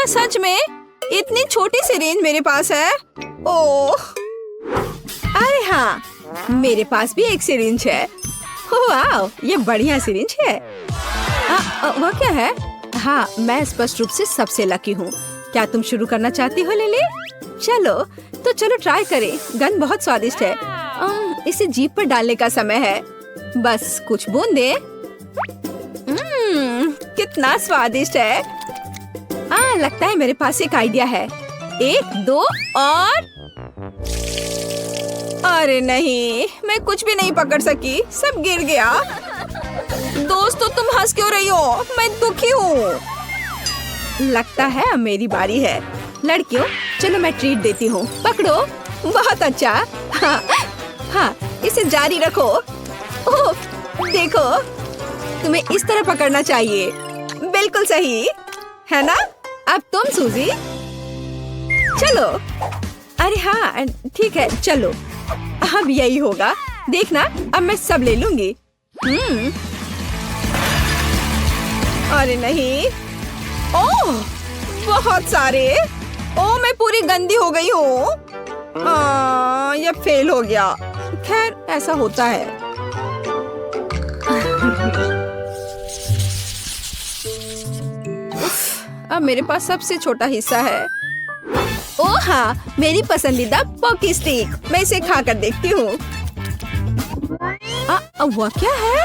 क्या सच में इतनी छोटी सी रेंज मेरे पास है? ओह, अरे हाँ, मेरे पास भी एक सिरिंज है। वाह, ये बढ़िया सिरिंज है। वह क्या है? हाँ, मैं स्पष्ट रूप से सबसे लकी हूँ। क्या तुम शुरू करना चाहती हो लिली? चलो ट्राई करें। गंध बहुत स्वादिष्ट है। इसे जीभ पर डालने का समय है। बस कुछ बूंदे। कितना स्वादिष्ट है। लगता है मेरे पास एक आइडिया है। 1 2 और अरे नहीं, मैं कुछ भी नहीं पकड़ सकी, सब गिर गया। दोस्तों, तुम हंस क्यों रही हो? मैं दुखी हूँ। लगता है अब मेरी बारी है। लड़कियों, चलो मैं ट्रीट देती हूँ। पकड़ो। बहुत अच्छा। हाँ, इसे जारी रखो। ओह, देखो, तुम्हें इस तरह पकड़ना चाहिए। बिल्कुल सही है ना? अब तुम सूजी। चलो। अरे हाँ, ठीक है, चलो। अब यही होगा। देखना, अब मैं सब ले लूंगी। अरे नहीं। ओह, बहुत सारे। ओह, मैं पूरी गंदी हो गई हूँ। ये फेल हो गया। खैर, ऐसा होता है। अब मेरे पास सबसे छोटा हिस्सा है। ओह हाँ, मेरी पसंदीदा पॉकी स्टिक। मैं इसे खाकर देखती हूँ। वह क्या है?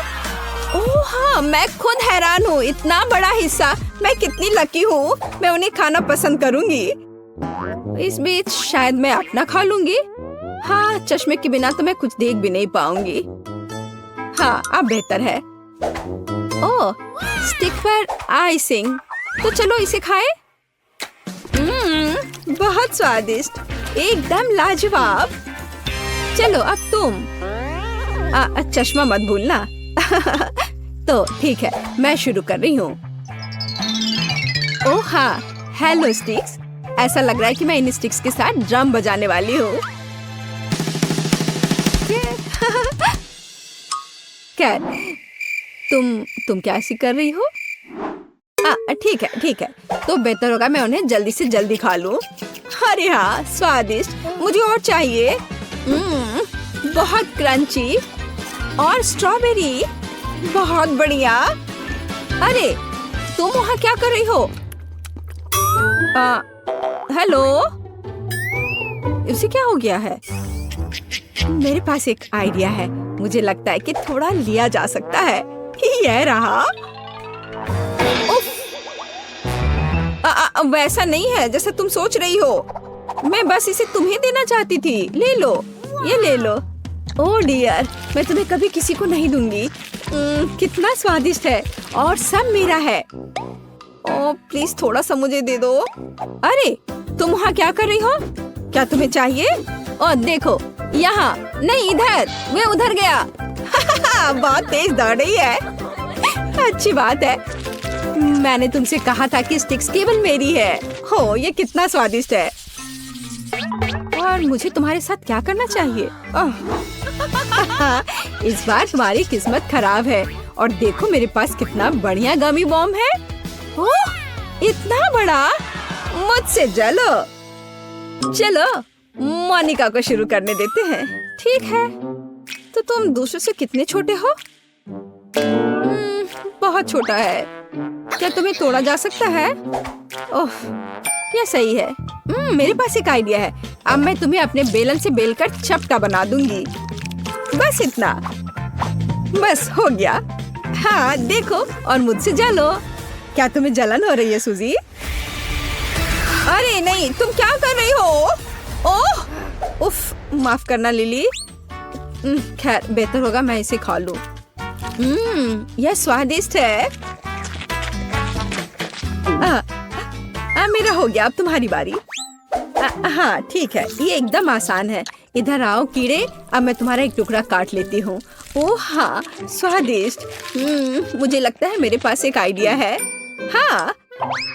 ओह हाँ, मैं खुद हैरान हूँ। इतना बड़ा हिस्सा। मैं कितनी लकी हूँ। मैं उन्हें खाना पसंद करूँगी। इस बीच शायद मैं अपना खा लूंगी। हाँ, चश्मे के बिना तो मैं कुछ देख भी नहीं पाऊंगी। हाँ, अब बेहतर है। ओह, स्टिक पर आइसिंग। तो चलो इसे खाएं। बहुत स्वादिष्ट, एकदम लाजवाब। चलो अब तुम। चश्मा मत भूलना। तो ठीक है, मैं शुरू कर रही हूँ। ओह हाँ, हेलो स्टिक्स। ऐसा लग रहा है कि मैं इन स्टिक्स के साथ ड्रम बजाने वाली हूँ। क्या तुम क्या ऐसी कर रही हो? ठीक है, तो बेहतर होगा मैं उन्हें जल्दी से जल्दी खा लूं। अरे हाँ, स्वादिष्ट। मुझे और चाहिए। बहुत क्रंची और स्ट्रॉबेरी। बहुत बढ़िया। अरे, तुम वहाँ क्या कर रही हो? हेलो, इसे क्या हो गया है? मेरे पास एक आइडिया है। मुझे लगता है कि थोड़ा लिया जा सकता है। यह रहा। वैसा नहीं है जैसा तुम सोच रही हो। मैं बस इसे तुम्हें देना चाहती थी। ले लो, ये ले लो। ओह डियर, मैं तुम्हें कभी किसी को नहीं दूंगी। कितना स्वादिष्ट है और सब मेरा है। ओह प्लीज थोड़ा सा मुझे दे दो। अरे, तुम वहाँ क्या कर रही हो? क्या तुम्हें चाहिए? ओह देखो, यहाँ नहीं, इधर। वे उधर गया। बहुत तेज दौड़ रही है। अच्छी बात है। मैंने तुमसे कहा था कि स्टिक्स केवल मेरी है। हो, ये कितना स्वादिष्ट है। और मुझे तुम्हारे साथ क्या करना चाहिए? इस बार तुम्हारी किस्मत खराब है। और देखो मेरे पास कितना बढ़िया गमी बॉम्ब है। ओह, इतना बड़ा। मुझसे जलो। चलो मोनिका को शुरू करने देते हैं। ठीक है, तो तुम दूसरों से कितने छोटे हो? बहुत छोटा है। क्या तुम्हें तोड़ा जा सकता है? ओह, यह सही है। मेरे पास एक आइडिया है। अब मैं तुम्हें अपने बेलन से बेलकर चपटा बना दूंगी। बस इतना। बस हो गया। हाँ देखो, और मुझसे जलो। क्या तुम्हें जलन हो रही है सूजी? अरे नहीं, तुम क्या कर रही हो? ओह, उफ, माफ करना लिली। खैर, बेहतर होगा मैं इसे खा लूं। यह स्वादिष्ट है। मेरा हो गया। अब तुम्हारी बारी। हाँ ठीक है, ये एकदम आसान है। इधर आओ कीड़े। अब मैं तुम्हारा एक टुकड़ा काट लेती हूँ। ओह हाँ, स्वादिष्ट। मुझे लगता है मेरे पास एक आइडिया है। हाँ,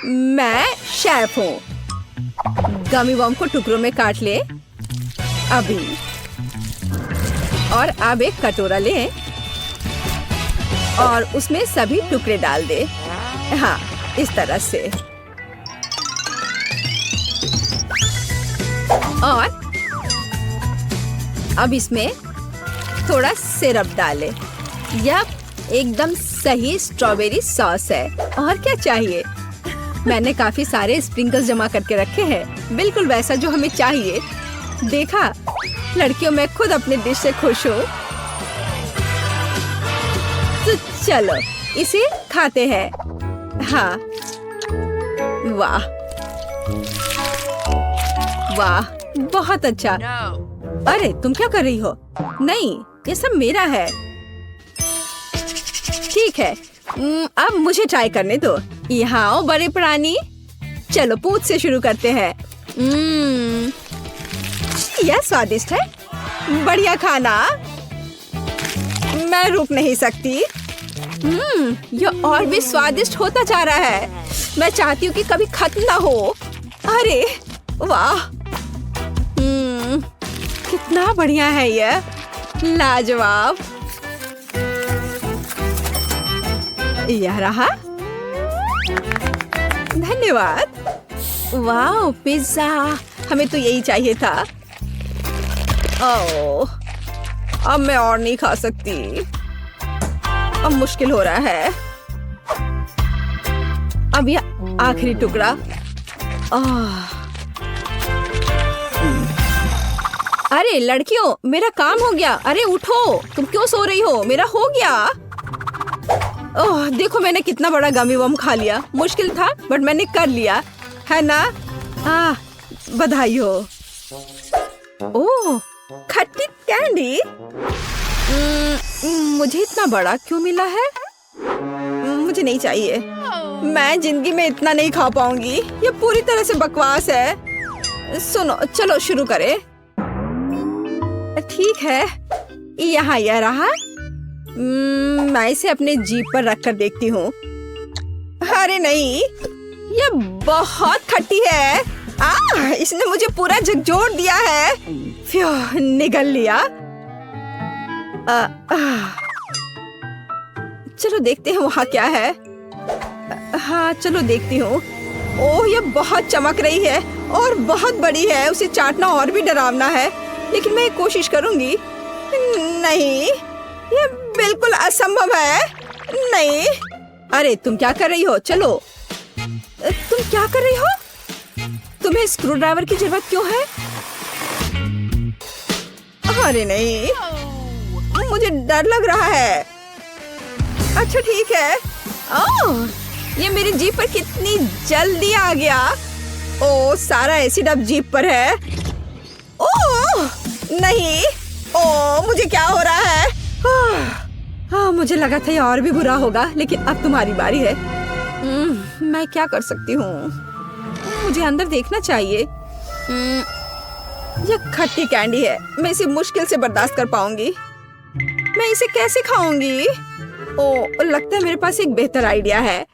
मैं शेफ हूँ। गमी बॉम्ब को टुकड़ों में काट ले अभी। और अब एक कटोरा ले और उसमें सभी टुकड़े डाल दे। हाँ, इस तरह से। और अब इसमें थोड़ा सिरप डालें। यह एकदम सही स्ट्रॉबेरी सॉस है। और क्या चाहिए? मैंने काफी सारे स्प्रिंकल्स जमा करके रखे हैं, बिल्कुल वैसा जो हमें चाहिए। देखा, लड़कियों में खुद अपने डिश से खुश हूँ। तो चलो इसे खाते हैं। हाँ, वाह वाह, बहुत अच्छा। अरे तुम क्या कर रही हो? नहीं, ये सब मेरा है। ठीक है, अब मुझे ट्राई करने दो। यहाँ आओ बड़े प्राणी। चलो पूंछ से शुरू करते हैं। यह स्वादिष्ट है, बढ़िया खाना, मैं रुक नहीं सकती। यह और भी स्वादिष्ट होता जा रहा है। मैं चाहती हूँ कि कभी खत्म ना हो। अरे वाह, कितना बढ़िया है यह, लाजवाब। यह रहा, धन्यवाद। वाह, पिज्जा, हमें तो यही चाहिए था। ओह, अब मैं और नहीं खा सकती, अब मुश्किल हो रहा है। अब यह आखिरी टुकड़ा। अरे लड़कियों, मेरा काम हो गया। अरे उठो, तुम क्यों सो रही हो? मेरा हो गया। ओह, देखो मैंने कितना बड़ा गमी बम खा लिया। मुश्किल था बट मैंने कर लिया, है ना? बधाई हो। ओह, खट्टी कैंडी। मुझे इतना बड़ा क्यों मिला है? मुझे नहीं चाहिए। मैं जिंदगी में इतना नहीं खा पाऊंगी। ये पूरी तरह से बकवास है। सुनो, चलो शुरू करें। ठीक है, यहाँ यह रहा। मैं इसे अपने जीभ पर रखकर देखती हूँ। अरे नहीं, यह बहुत खट्टी है। इसने मुझे पूरा झकझोर दिया है। निगल लिया। चलो देखते हैं वहाँ क्या है। हाँ, चलो देखती हूँ। ओह, यह बहुत चमक रही है और बहुत बड़ी है। उसे चाटना और भी डरावना है, लेकिन मैं कोशिश करूंगी। नहीं, यह बिल्कुल असंभव है। नहीं। अरे तुम क्या कर रही हो? चलो, तुम क्या कर रही हो? तुम्हें स्क्रू ड्राइवर की जरूरत क्यों है? अरे नहीं, मुझे डर लग रहा है। अच्छा ठीक है। ओह, ये मेरी जीभ पर कितनी जल्दी आ गया। ओह, सारा एसिड अब जीभ पर है। ओह नहीं, ओह मुझे क्या हो रहा है? मुझे लगा था ये और भी बुरा होगा, लेकिन अब तुम्हारी बारी है। मैं क्या कर सकती हूँ? मुझे अंदर देखना चाहिए। यह खट्टी कैंडी है, मैं इसे मुश्किल से बर्दाश्त कर पाऊंगी। मैं इसे कैसे खाऊंगी? ओह, लगता है मेरे पास एक बेहतर आइडिया है।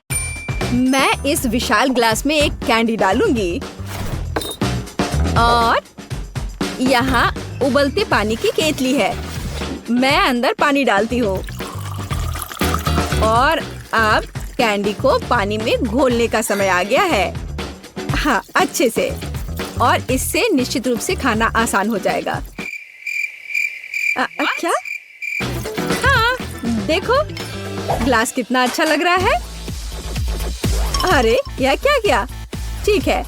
मैं इस विशाल ग्लास में एक कैंडी डालूंगी और यहाँ उबलते पानी की केतली है। मैं अंदर पानी डालती हूँ और अब कैंडी को पानी में घोलने का समय आ गया है। हाँ, अच्छे से। और इससे निश्चित रूप से खाना आसान हो जाएगा। क्या? हाँ, देखो ग्लास कितना अच्छा लग रहा है। अरे यह क्या किया? ठीक है,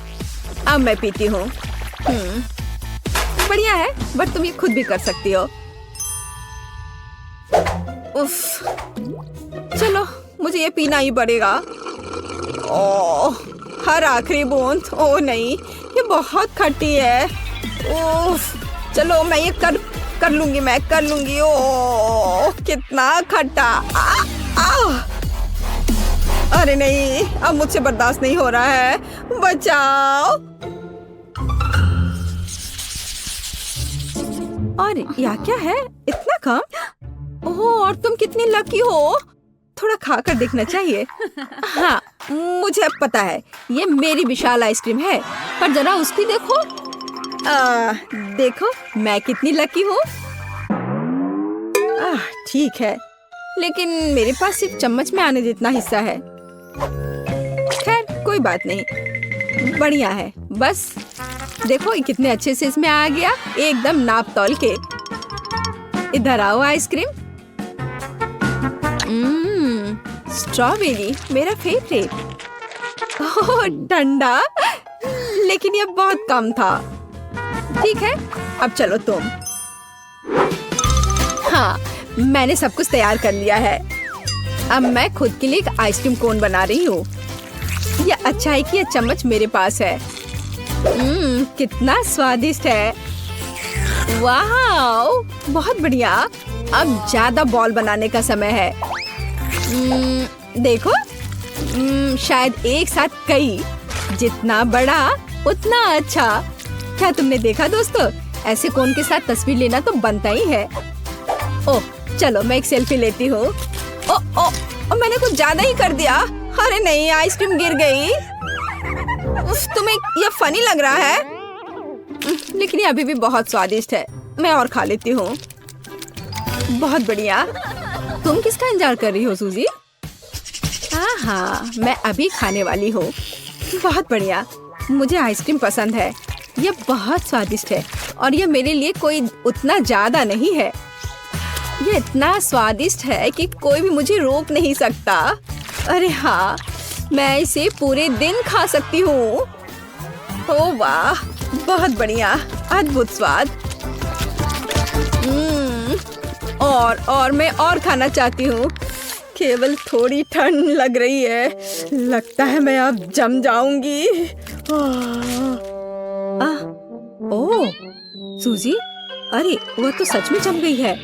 अब मैं पीती हूँ। बढ़िया है, बट तुम ये खुद भी कर सकती हो। उफ, चलो मुझे ये पीना ही पड़ेगा। ओह, हर आखिरी बूंद। ओह नहीं, ये बहुत खट्टी है। उफ, चलो मैं ये कर लूंगी, मैं कर लूंगी। ओह कितना खट्टा। अरे नहीं, अब मुझसे बर्दाश्त नहीं हो रहा है। बचाओ। और यह क्या है? इतना कम? ओह, और तुम कितनी लकी हो। थोड़ा खाकर देखना चाहिए। हाँ, मुझे अब पता है, ये मेरी विशाल आइसक्रीम है, पर जरा उसकी देखो। देखो मैं कितनी लकी हूँ। ठीक है, लेकिन मेरे पास सिर्फ चम्मच में आने जितना हिस्सा है। खैर कोई बात नहीं, बढ़िया है। बस देखो ये कितने अच्छे से इसमें आ गया, एकदम नाप तौल के। इधर आओ आइसक्रीम। स्ट्रॉबेरी मेरा फेवरेट। ओह ठंडा, लेकिन ये बहुत कम था। ठीक है, अब चलो तुम। हाँ, मैंने सब कुछ तैयार कर लिया है। अब मैं खुद के लिए एक आइसक्रीम कोन बना रही हूँ। यह अच्छा है कि यह चम्मच मेरे पास है। कितना स्वादिष्ट है। वाह, बहुत बढ़िया। अब ज्यादा बॉल बनाने का समय है। देखो, शायद एक साथ कई। जितना बड़ा उतना अच्छा। क्या तुमने देखा दोस्तों, ऐसे कोन के साथ तस्वीर लेना तो बनता ही है। ओह चलो मैं एक सेल्फी लेती हूँ। मैंने कुछ ज्यादा ही कर दिया। अरे नहीं, आइसक्रीम गिर गई। तुम्हें यह फनी लग रहा है, लेकिन ये अभी भी बहुत स्वादिष्ट है। मैं और खा लेती हूँ। बहुत बढ़िया। तुम किसका इंतजार कर रही हो सूजी? हाँ, मैं अभी खाने वाली हूँ। बहुत बढ़िया, मुझे आइसक्रीम पसंद है। यह बहुत स्वादिष्ट है और यह मेरे लिए कोई उतना ज्यादा नहीं है। यह इतना स्वादिष्ट है कि कोई भी मुझे रोक नहीं सकता। अरे हाँ, मैं इसे पूरे दिन खा सकती हूँ। ओह वाह, बहुत बढ़िया, अद्भुत स्वाद। और मैं और खाना चाहती हूँ। केवल थोड़ी ठंड लग रही है। लगता है मैं अब जम जाऊंगी। ओह सूजी, अरे वह तो सच में जम गई है।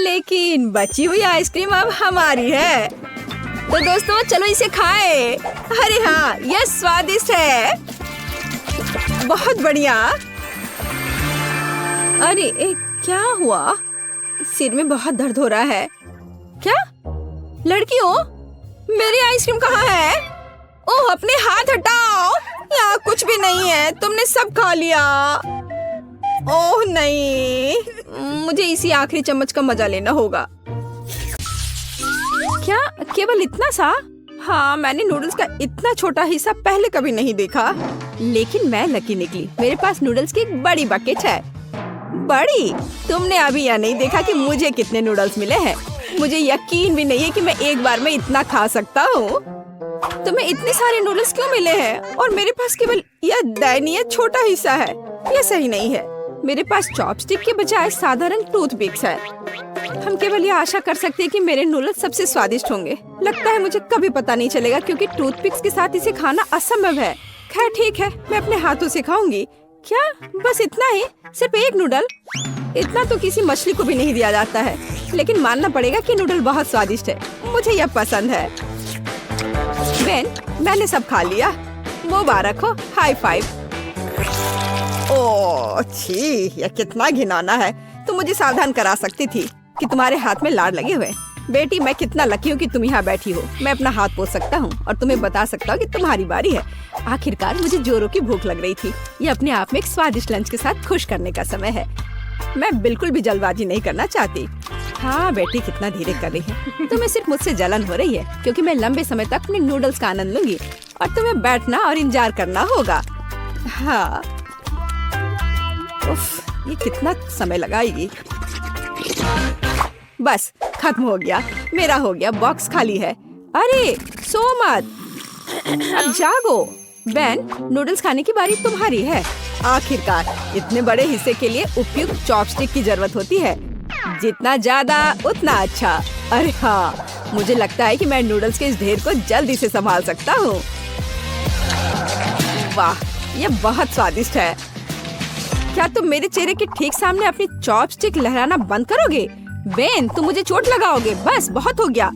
लेकिन बची हुई आइसक्रीम अब हमारी है। तो दोस्तों चलो इसे खाएं। अरे हाँ, यह स्वादिष्ट है। बहुत बढ़िया। अरे क्या हुआ? सिर में बहुत दर्द हो रहा है। क्या लड़कियों, मेरी आइसक्रीम कहाँ है? ओह अपने हाथ हटाओ, यहाँ कुछ भी नहीं है। तुमने सब खा लिया। ओह नहीं, मुझे इसी आखिरी चम्मच का मजा लेना होगा। क्या केवल इतना सा? हाँ, मैंने नूडल्स का इतना छोटा हिस्सा पहले कभी नहीं देखा। लेकिन मैं लकी निकली, मेरे पास नूडल्स की एक बड़ी बकेट है। बड़ी? तुमने अभी यह नहीं देखा कि मुझे कितने नूडल्स मिले हैं। मुझे यकीन भी नहीं है कि मैं एक बार में इतना खा सकता हूँ। तुम्हें इतने सारे नूडल्स क्यों मिले हैं और मेरे पास केवल यह दयनीय छोटा हिस्सा है? यह सही नहीं है। मेरे पास चॉपस्टिक के बजाय साधारण टूथपिक्स है। हम केवल ये आशा कर सकते हैं कि मेरे नूडल्स सबसे स्वादिष्ट होंगे। लगता है मुझे कभी पता नहीं चलेगा क्योंकि टूथपिक्स के साथ इसे खाना असंभव है। खैर ठीक है, मैं अपने हाथों से खाऊंगी। क्या बस इतना ही? सिर्फ एक नूडल? इतना तो किसी मछली को भी नहीं दिया जाता है। लेकिन मानना पड़ेगा कि नूडल बहुत स्वादिष्ट है। मुझे यह पसंद है। बेन, मैंने सब खा लिया। मुबारक हो, हाई फाइव। ओह छी, यह कितना घिनौना है। तुम मुझे सावधान करा सकती थी कि तुम्हारे हाथ में लाड़ लगे हुए। बेटी, मैं कितना लकी हूँ कि तुम यहाँ बैठी हो। मैं अपना हाथ पोंछ सकता हूँ और तुम्हें बता सकता हूँ कि तुम्हारी बारी है। आखिरकार मुझे जोरों की भूख लग रही थी। ये अपने आप में एक स्वादिष्ट लंच के साथ खुश करने का समय है। मैं बिल्कुल भी जल्दबाजी नहीं करना चाहती। हाँ बेटी, कितना धीरे कर रही है। तुम्हें सिर्फ मुझसे जलन हो रही है क्योंकि मैं लंबे समय तक अपने नूडल्स का आनंद लूंगी और तुम्हें बैठना और इंतजार करना होगा। हाँ, उफ, ये कितना समय लगाएगी। बस खत्म हो गया, मेरा हो गया। बॉक्स खाली है। अरे सो मत, अब जागो। बेन, नूडल्स खाने की बारी तुम्हारी है। आखिरकार इतने बड़े हिस्से के लिए उपयुक्त चॉपस्टिक की जरूरत होती है। जितना ज्यादा उतना अच्छा। अरे हाँ, मुझे लगता है कि मैं नूडल्स के इस ढेर को जल्दी से संभाल सकता हूँ। वाह, यह बहुत स्वादिष्ट है। क्या तुम मेरे चेहरे के ठीक सामने अपनी चॉपस्टिक लहराना बंद करोगे? बेन, तुम मुझे चोट लगाओगे। बस बहुत हो गया।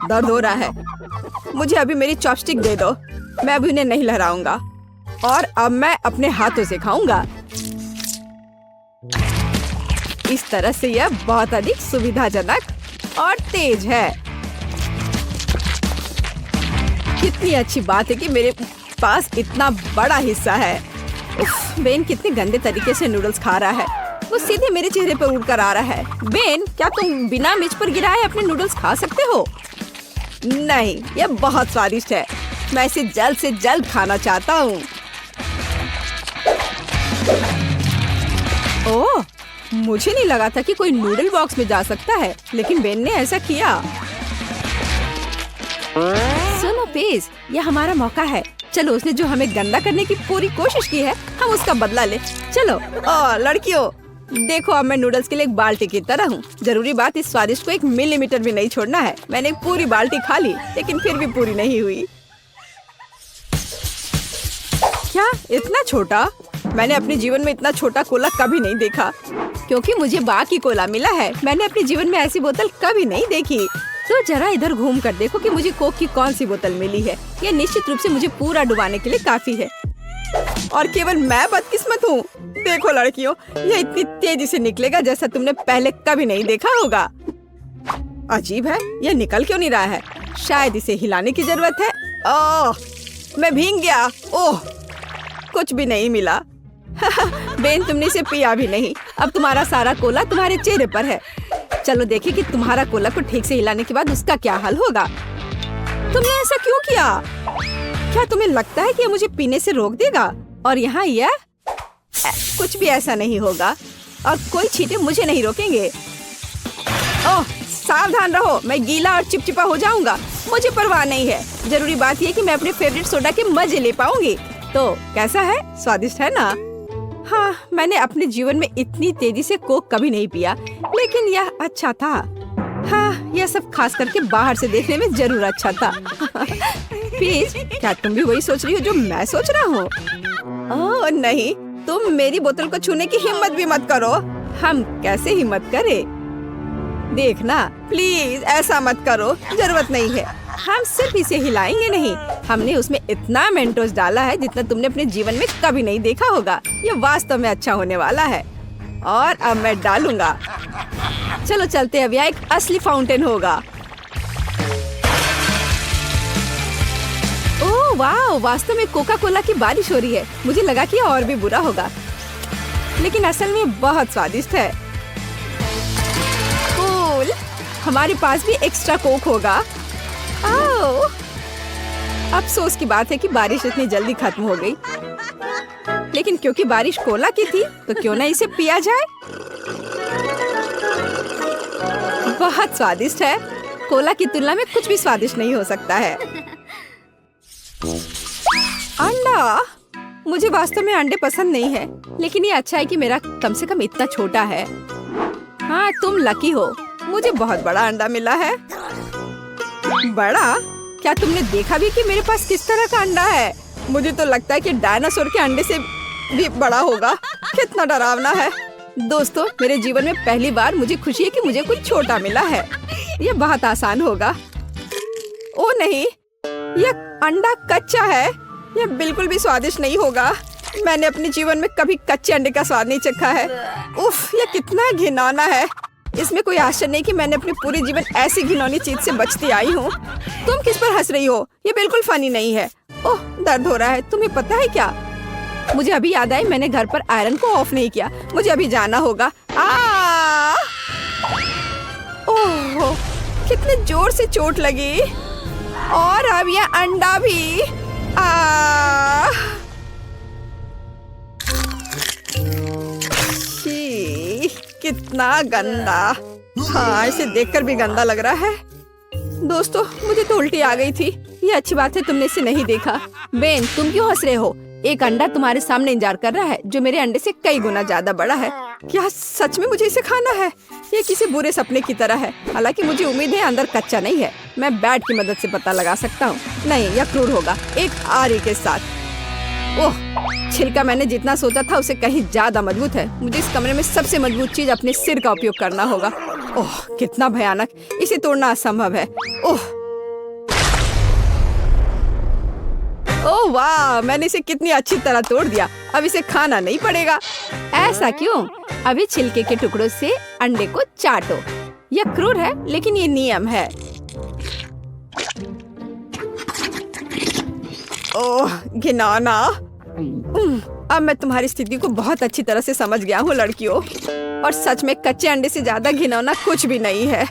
दर्द हो रहा है। मुझे अभी मेरी चॉपस्टिक दे दो। मैं अभी उन्हें नहीं लहराऊंगा और अब मैं अपने हाथों से खाऊंगा। इस तरह से यह बहुत अधिक सुविधाजनक और तेज है। कितनी अच्छी बात है कि मेरे पास इतना बड़ा हिस्सा है। बेन कितने गंदे तरीके से नूडल्स खा रहा है। वो सीधे मेरे चेहरे पर उड़कर आ रहा है। बेन, क्या तुम बिना मिर्च पर गिराए अपने नूडल्स खा सकते हो? नहीं, यह बहुत स्वादिष्ट है। मैं इसे जल्द से जल्द खाना चाहता हूँ। ओह, मुझे नहीं लगा था कि कोई नूडल बॉक्स में जा सकता है, लेकिन बेन ने ऐसा किया। सुनो पेज, यह हमारा मौका है। चलो, उसने जो हमें गंदा करने की पूरी कोशिश की है, हम उसका बदला ले। चलो। लड़कियों, देखो अब मैं नूडल्स के लिए एक बाल्टी की तरह हूँ। जरूरी बात, इस स्वादिष्ट को 1 मिलीमीटर भी नहीं छोड़ना है। मैंने एक पूरी बाल्टी खा ली, लेकिन फिर भी पूरी नहीं हुई। क्या इतना छोटा? मैंने अपने जीवन में इतना छोटा कोला कभी नहीं देखा, क्योंकि मुझे बाकी कोला मिला है। मैंने अपने जीवन में ऐसी बोतल कभी नहीं देखी। तो जरा इधर घूम कर देखो कि मुझे कोक की कौन सी बोतल मिली है। यह निश्चित रूप से मुझे पूरा डुबाने के लिए काफी है। और केवल मैं बदकिस्मत हूँ। देखो लड़कियों, यह इतनी तेजी से निकलेगा जैसा तुमने पहले कभी नहीं देखा होगा। अजीब है, यह निकल क्यों नहीं रहा है? शायद इसे हिलाने की जरूरत है। ओह, मैं भीग गया। ओह, कुछ भी नहीं मिला। बेन, तुमने इसे पिया भी नहीं। अब तुम्हारा सारा कोला तुम्हारे चेहरे पर है। चलो देखें कि तुम्हारा कोला को ठीक से हिलाने के बाद उसका क्या हाल होगा। तुमने ऐसा क्यों किया? क्या तुम्हें लगता है कि यह मुझे पीने से रोक देगा? और यहाँ यह कुछ भी ऐसा नहीं होगा, और कोई छींटे मुझे नहीं रोकेंगे। ओह, सावधान रहो, मैं गीला और चिपचिपा हो जाऊंगा। मुझे परवाह नहीं है। जरूरी बात यह कि मैं अपने फेवरेट सोडा के मजे ले पाऊंगी। तो कैसा है? स्वादिष्ट है ना? हाँ, मैंने अपने जीवन में इतनी तेजी से कोक कभी नहीं पिया, लेकिन यह अच्छा था। हाँ, यह सब खास करके बाहर से देखने में जरूर अच्छा था। पीज, क्या तुम भी वही सोच रही हो जो मैं सोच रहा हूँ? ओह नहीं, तुम मेरी बोतल को छूने की हिम्मत भी मत करो। हम कैसे हिम्मत करें? देखना, प्लीज ऐसा मत करो, जरूरत नहीं है। हम सिर्फ इसे हिलाएंगे नहीं, हमने उसमें इतना मेंटोस डाला है जितना तुमने अपने जीवन में कभी नहीं देखा होगा। ये वास्तव में अच्छा होने वाला है। और अब मैं डालूंगा। चलो चलते, अब यहाँ एक असली फाउंटेन होगा। ओह वाह, वास्तव में कोका कोला की बारिश हो रही है। मुझे लगा कि और भी बुरा होगा, लेकिन असल में बहुत स्वादिष्ट है। कूल, हमारे पास भी एक्स्ट्रा कोक होगा। ओह, अफसोस की बात है कि बारिश इतनी जल्दी खत्म हो गई, लेकिन क्योंकि बारिश कोला की थी तो क्यों ना इसे पिया जाए। बहुत स्वादिष्ट है। कोला की तुलना में कुछ भी स्वादिष्ट नहीं हो सकता है। अंडा, मुझे वास्तव में अंडे पसंद नहीं है, लेकिन ये अच्छा है कि मेरा कम से कम इतना छोटा है। हाँ, तुम लकी हो, मुझे बहुत बड़ा अंडा मिला है। बड़ा? क्या तुमने देखा भी कि मेरे पास किस तरह का अंडा है? मुझे तो लगता है कि डायनासोर के अंडे से भी बड़ा होगा। कितना डरावना है। दोस्तों, मेरे जीवन में पहली बार मुझे खुशी है कि मुझे कुछ छोटा मिला है। यह बहुत आसान होगा। ओ नहीं, यह अंडा कच्चा है। यह बिल्कुल भी स्वादिष्ट नहीं होगा। मैंने अपने जीवन में कभी कच्चे अंडे का स्वाद नहीं चखा है। उफ, यह कितना घिनौना है। इसमें कोई आश्चर्य नहीं कि मैंने अपने पूरे जीवन ऐसी घिनौनी चीज से बचती आई हूँ। तुम किस पर हंस रही हो? ये बिल्कुल फनी नहीं है। ओह, दर्द हो रहा है। तुम्हें पता है क्या? मुझे अभी याद आई, मैंने घर पर आयरन को ऑफ नहीं किया। मुझे अभी जाना होगा। ओह, कितने जोर से चोट लगी। और अब यह अंडा भी। कितना गंदा। हाँ, इसे देखकर भी गंदा लग रहा है। दोस्तों, मुझे तो उल्टी आ गई थी। ये अच्छी बात है तुमने इसे नहीं देखा। बेन, तुम क्यों हंस रहे हो? एक अंडा तुम्हारे सामने इंतजार कर रहा है, जो मेरे अंडे से कई गुना ज्यादा बड़ा है। क्या सच में मुझे इसे खाना है? ये किसी बुरे सपने की तरह है। हालांकि मुझे उम्मीद है अंदर कच्चा नहीं है। मैं बैट की मदद से पता लगा सकता हूँ। नहीं, यह क्रूर होगा, एक आरी के साथ। ओह, छिलका मैंने जितना सोचा था उससे कहीं ज्यादा मजबूत है। मुझे इस कमरे में सबसे मजबूत चीज अपने सिर का उपयोग करना होगा। ओह, कितना भयानक। इसे तोड़ना असंभव है। ओह ओह वाह, मैंने इसे कितनी अच्छी तरह तोड़ दिया। अब इसे खाना नहीं पड़ेगा। ऐसा क्यों? अभी छिलके के टुकड़ों से अंडे को चाटो। यह क्रूर है, लेकिन ये नियम है। ओह, घिनौना। अब मैं तुम्हारी स्थिति को बहुत अच्छी तरह से समझ गया हूँ लड़कियों। और सच में कच्चे अंडे से ज्यादा घिनौना कुछ भी नहीं है।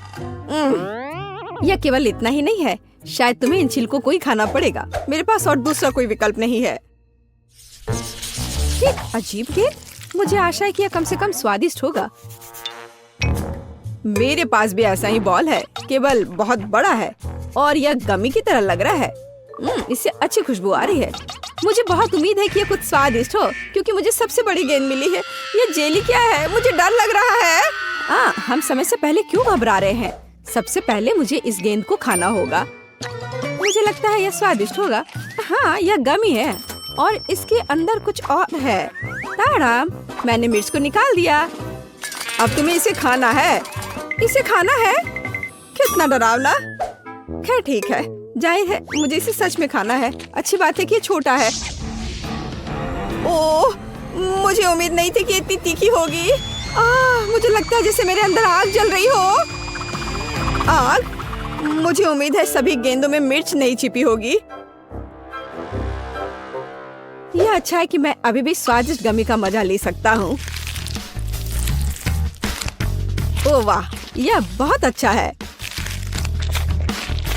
यह केवल इतना ही नहीं है, शायद तुम्हें इन छिलकों को ही खाना पड़ेगा। मेरे पास और दूसरा कोई विकल्प नहीं है। ये अजीब गेंद। मुझे आशा है कि यह कम से कम स्वादिष्ट होगा। मेरे पास भी ऐसा ही बॉल है, केवल बहुत बड़ा है और यह गमी की तरह लग रहा है। इससे अच्छी खुशबू आ रही है। मुझे बहुत उम्मीद है कि यह कुछ स्वादिष्ट हो, क्योंकि मुझे सबसे बड़ी गेंद मिली है। ये जेली क्या है? मुझे डर लग रहा है। हम समय से पहले क्यों घबरा रहे हैं? सबसे पहले मुझे इस गेंद को खाना होगा। मुझे लगता है यह स्वादिष्ट होगा। हाँ, यह गमी है और इसके अंदर कुछ और है। ताड़ाम, मैंने मिर्च को निकाल दिया। अब तुम्हें इसे खाना है। इसे खाना है? कितना डरावना। खैर ठीक है, जाहिर है मुझे इसे सच में खाना है। अच्छी बात है कि ये छोटा है। ओह, मुझे उम्मीद नहीं थी कि इतनी तीखी होगी। मुझे लगता है जैसे मेरे अंदर आग जल रही हो। आग? मुझे उम्मीद है सभी गेंदों में मिर्च नहीं छिपी होगी। यह अच्छा है कि मैं अभी भी स्वादिष्ट गमी का मजा ले सकता हूँ। ओह वाह, यह बहुत अच्छा है।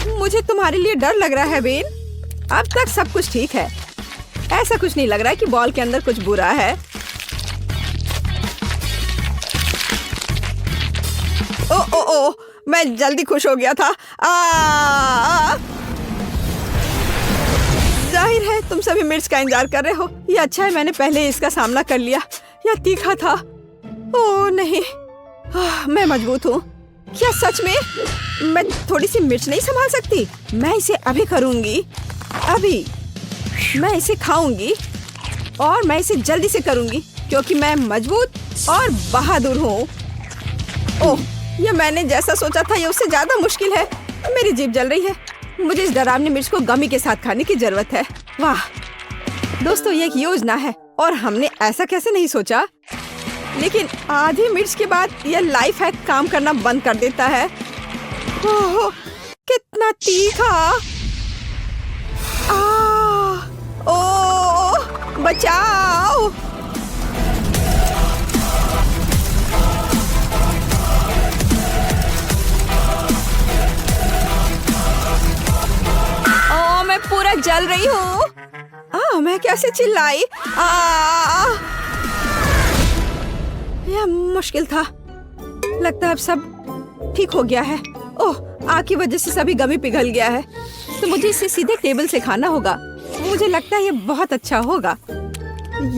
मुझे तुम्हारे लिए डर लग रहा है बेन। अब तक सब कुछ ठीक है। ऐसा कुछ नहीं लग रहा है कि बॉल के अंदर कुछ बुरा है। ओ, मैं जल्दी खुश हो गया था। जाहिर है तुम सभी मिर्च का इंतजार कर रहे हो। ये अच्छा है मैंने पहले इसका सामना कर लिया। यह तीखा था। ओह नहीं, मैं मजबूत हूँ। क्या सच में? मैं थोड़ी सी मिर्च नहीं संभाल सकती? मैं इसे अभी करूंगी। अभी मैं इसे खाऊंगी और मैं इसे जल्दी से करूंगी, क्योंकि मैं मजबूत और बहादुर हूँ। ओह, ये मैंने जैसा सोचा था ये उससे ज्यादा मुश्किल है। मेरी जीभ जल रही है। मुझे इस डरावनी मिर्च को गमी के साथ खाने की जरूरत है। वाह दोस्तों, ये एक योजना है और हमने ऐसा कैसे नहीं सोचा। लेकिन आधी मिर्च के बाद यह लाइफ हैक काम करना बंद कर देता है। ओह, कितना तीखा। ओह, बचाओ। मैं पूरा जल रही हूँ। मैं कैसे चिल्लाई? यह मुश्किल था। लगता है अब सब ठीक हो गया है। ओह, आग की वजह से सभी गमी पिघल गया है, तो मुझे इसे सीधे टेबल से खाना होगा। मुझे लगता है ये बहुत अच्छा होगा।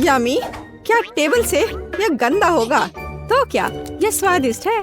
यमी, क्या टेबल से? यह गंदा होगा तो क्या, यह स्वादिष्ट है।